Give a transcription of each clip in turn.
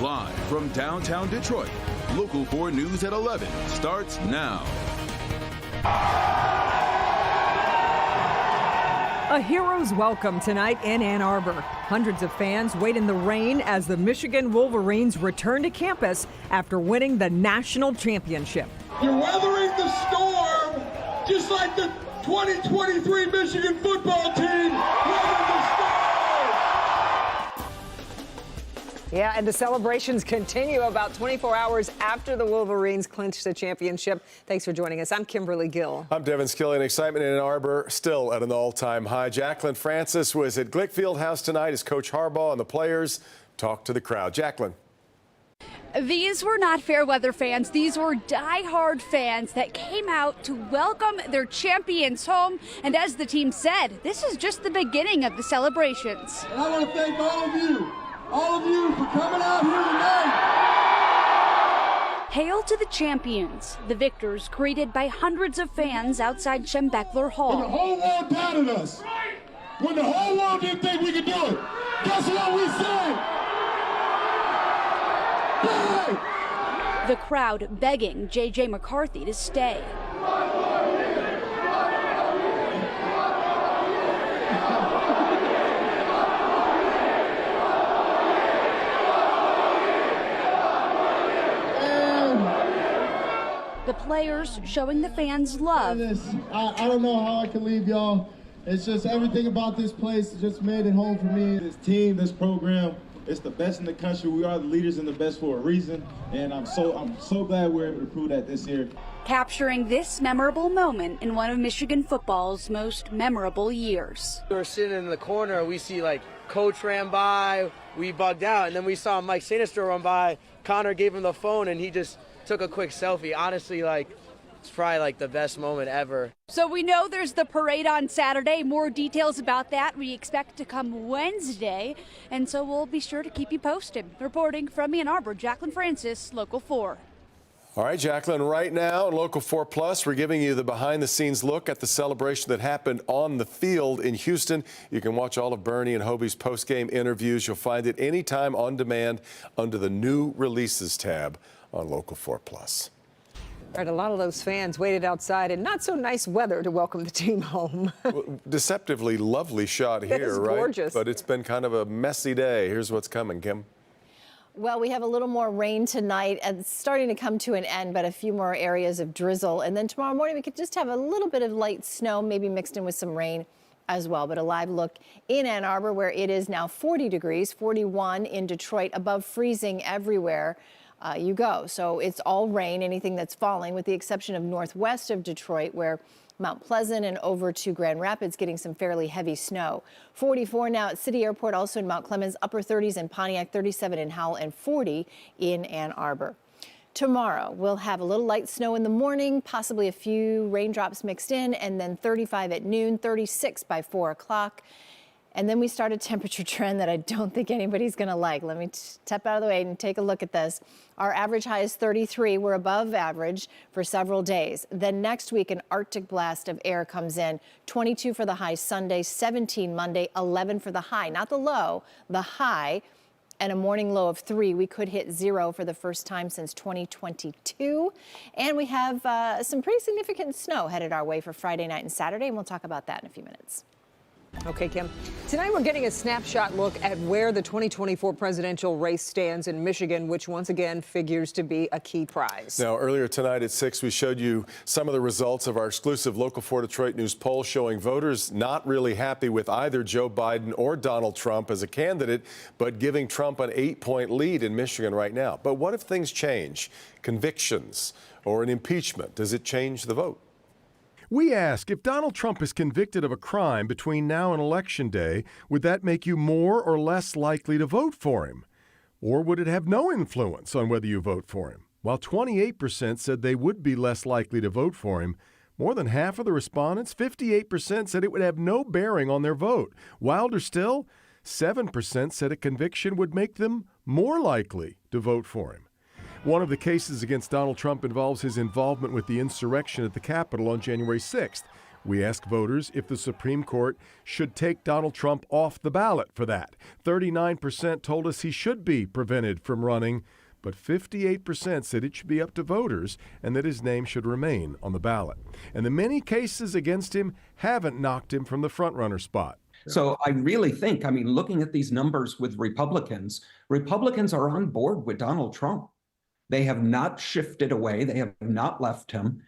Live from downtown Detroit, Local 4 News at 11 starts now. A hero's welcome tonight in Ann Arbor. Hundreds of fans wait in the rain as the Michigan Wolverines return to campus after winning the national championship. You're weathering the storm just like the 2023 Michigan football team weathered the storm. Yeah, and the celebrations continue about 24 hours after the Wolverines clinched the championship. Thanks for joining us. I'm Kimberly Gill. I'm Devin Skillian. Excitement in Ann Arbor still at an all-time high. Jacqueline Francis was at Glick Fieldhouse tonight as Coach Harbaugh and the players talked to the crowd. Jacqueline. These were not fair weather fans. These were die-hard fans that came out to welcome their champions home. And as the team said, this is just the beginning of the celebrations. And I want to thank all of you for coming out here tonight. Hail to the champions. The victors greeted by hundreds of fans outside Schembechler Hall. When the whole world doubted us, when the whole world didn't think we could do it, guess what we said? Hey! The crowd begging J.J. McCarthy to stay. The players showing the fans love. I don't know how I can leave y'all. It's just everything about this place just made it home for me. This team, this program, it's the best in the country. We are the leaders and the best for a reason. And I'm so glad we're able to prove that this year. Capturing this memorable moment in one of Michigan football's most memorable years. We were sitting in the corner, we see like Coach ran by, we bugged out, and then we saw Mike Sinister run by. Connor gave him the phone and he just took a quick selfie. Honestly, it's probably like the best moment ever. So we know there's the parade on Saturday. More details about that we expect to come Wednesday. And so we'll be sure to keep you posted. Reporting from Ann Arbor, Jacqueline Francis, Local 4. All right, Jacqueline, right now on Local 4 Plus, we're giving you the behind-the-scenes look at the celebration that happened on the field in Houston. You can watch all of Bernie and Hobie's post-game interviews. You'll find it anytime on demand under the new releases tab on Local 4 Plus. All right, a lot of those fans waited outside in not so nice weather to welcome the team home. Deceptively lovely shot here, is right? Gorgeous. But it's been kind of a messy day. Here's what's coming, Kim. Well, we have a little more rain tonight, and it's starting to come to an end, but a few more areas of drizzle. And then tomorrow morning, we could just have a little bit of light snow, maybe mixed in with some rain as well. But a live look in Ann Arbor, where it is now 40 degrees, 41 in Detroit, above freezing everywhere you go. So it's all rain, anything that's falling, with the exception of northwest of Detroit, where Mount Pleasant and over to Grand Rapids getting some fairly heavy snow. 44 now at City Airport, also in Mount Clemens, upper 30s in Pontiac, 37 in Howell, and 40 in Ann Arbor. Tomorrow, we'll have a little light snow in the morning, possibly a few raindrops mixed in, and then 35 at noon, 36 by 4 o'clock. And then we start a temperature trend that I don't think anybody's going to like. Let me step out of the way and take a look at this. Our average high is 33. We're above average for several days. Then next week, an Arctic blast of air comes in. 22 for the high Sunday, 17 Monday, 11 for the high. Not the low, the high. And a morning low of 3. We could hit 0 for the first time since 2022. And we have some pretty significant snow headed our way for Friday night and Saturday. And we'll talk about that in a few minutes. Okay, Kim. Tonight we're getting a snapshot look at where the 2024 presidential race stands in Michigan, which once again figures to be a key prize. Now, earlier tonight at 6, we showed you some of the results of our exclusive Local 4 Detroit News poll showing voters not really happy with either Joe Biden or Donald Trump as a candidate, but giving Trump an 8-point lead in Michigan right now. But what if things change? Convictions or an impeachment? Does it change the vote? We ask, if Donald Trump is convicted of a crime between now and Election Day, would that make you more or less likely to vote for him? Or would it have no influence on whether you vote for him? While 28% said they would be less likely to vote for him, more than half of the respondents, 58%, said it would have no bearing on their vote. Wilder still, 7% said a conviction would make them more likely to vote for him. One of the cases against Donald Trump involves his involvement with the insurrection at the Capitol on January 6th. We asked voters if the Supreme Court should take Donald Trump off the ballot for that. 39% told us he should be prevented from running, but 58% said it should be up to voters and that his name should remain on the ballot. And the many cases against him haven't knocked him from the frontrunner spot. So I really think, looking at these numbers with Republicans are on board with Donald Trump. They have not shifted away. They have not left him.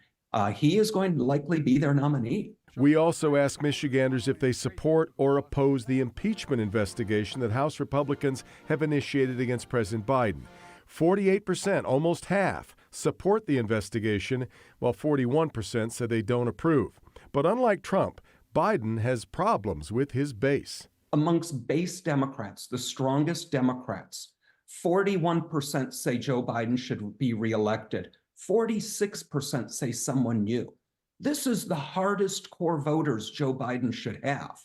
He is going to likely be their nominee. We also asked Michiganders if they support or oppose the impeachment investigation that House Republicans have initiated against President Biden. 48%, almost half, support the investigation, while 41% said they don't approve. But unlike Trump, Biden has problems with his base. Amongst base Democrats, the strongest Democrats, 41% say Joe Biden should be reelected. 46% say someone new. This is the hardest core voters Joe Biden should have.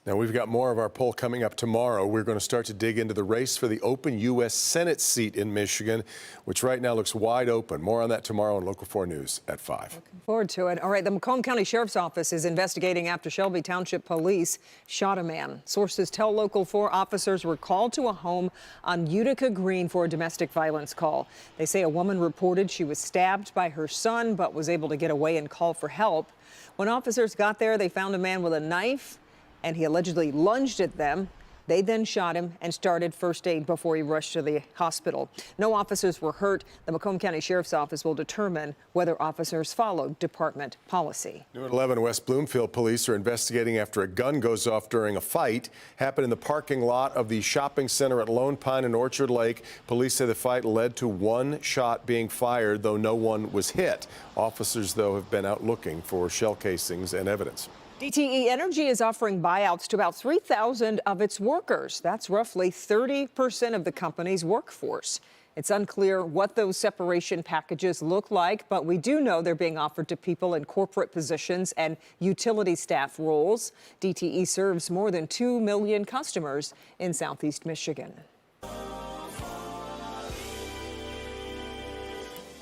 Now, we've got more of our poll coming up tomorrow. We're going to start to dig into the race for the open U.S. Senate seat in Michigan, which right now looks wide open. More on that tomorrow on Local 4 News at 5. Looking forward to it. All right, the Macomb County Sheriff's Office is investigating after Shelby Township Police shot a man. Sources tell Local 4 officers were called to a home on Utica Green for a domestic violence call. They say a woman reported she was stabbed by her son, but was able to get away and call for help. When officers got there, they found a man with a knife, and he allegedly lunged at them. They then shot him and started first aid before he rushed to the hospital. No officers were hurt. The Macomb County Sheriff's Office will determine whether officers followed department policy. New at 11, West Bloomfield police are investigating after a gun goes off during a fight. Happened in the parking lot of the shopping center at Lone Pine and Orchard Lake. Police say the fight led to one shot being fired, though no one was hit. Officers, though, have been out looking for shell casings and evidence. DTE Energy is offering buyouts to about 3,000 of its workers. That's roughly 30% of the company's workforce. It's unclear what those separation packages look like, but we do know they're being offered to people in corporate positions and utility staff roles. DTE serves more than 2 million customers in Southeast Michigan.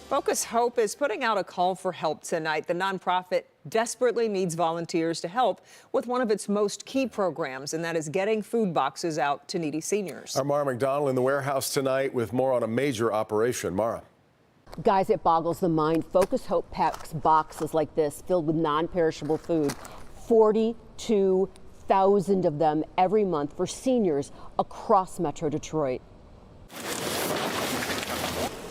Focus Hope is putting out a call for help tonight. The nonprofit desperately needs volunteers to help with one of its most key programs, and that is getting food boxes out to needy seniors. Our Mara McDonald in the warehouse tonight with more on a major operation. Mara. Guys, it boggles the mind. Focus Hope packs boxes like this filled with non-perishable food, 42,000 of them every month for seniors across Metro Detroit.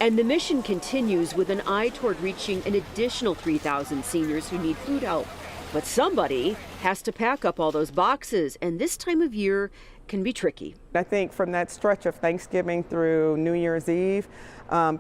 And the mission continues with an eye toward reaching an additional 3,000 seniors who need food help. But somebody has to pack up all those boxes, and this time of year can be tricky. I think from that stretch of Thanksgiving through New Year's Eve,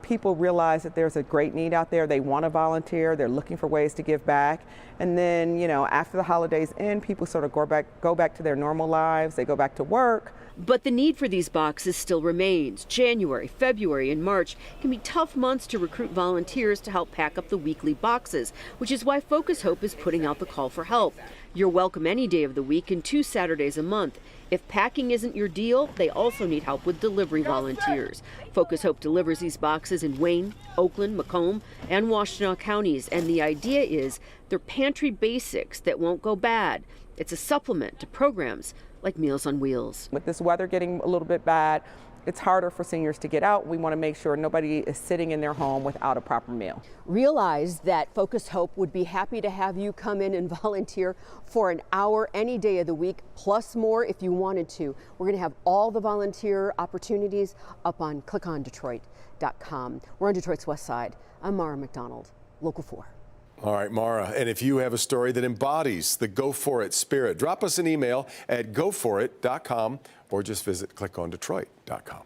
people realize that there's a great need out there. They want to volunteer. They're looking for ways to give back. And then, after the holidays end, people sort of go back to their normal lives. They go back to work. But the need for these boxes still remains. January, February, and March can be tough months to recruit volunteers to help pack up the weekly boxes, which is why Focus Hope is putting out the call for help. You're welcome any day of the week and 2 Saturdays a month. If packing isn't your deal, they also need help with delivery volunteers. Focus Hope delivers these boxes in Wayne, Oakland, Macomb, and Washtenaw counties, and the idea is they're pantry basics that won't go bad. It's a supplement to programs like Meals on Wheels. With this weather getting a little bit bad, it's harder for seniors to get out. We want to make sure nobody is sitting in their home without a proper meal. Realize that Focus Hope would be happy to have you come in and volunteer for an hour any day of the week, plus more if you wanted to. We're going to have all the volunteer opportunities up on clickondetroit.com. We're on Detroit's West Side. I'm Mara McDonald, Local 4. All right, Mara, and if you have a story that embodies the Go For It spirit, drop us an email at goforit.com or just visit clickondetroit.com.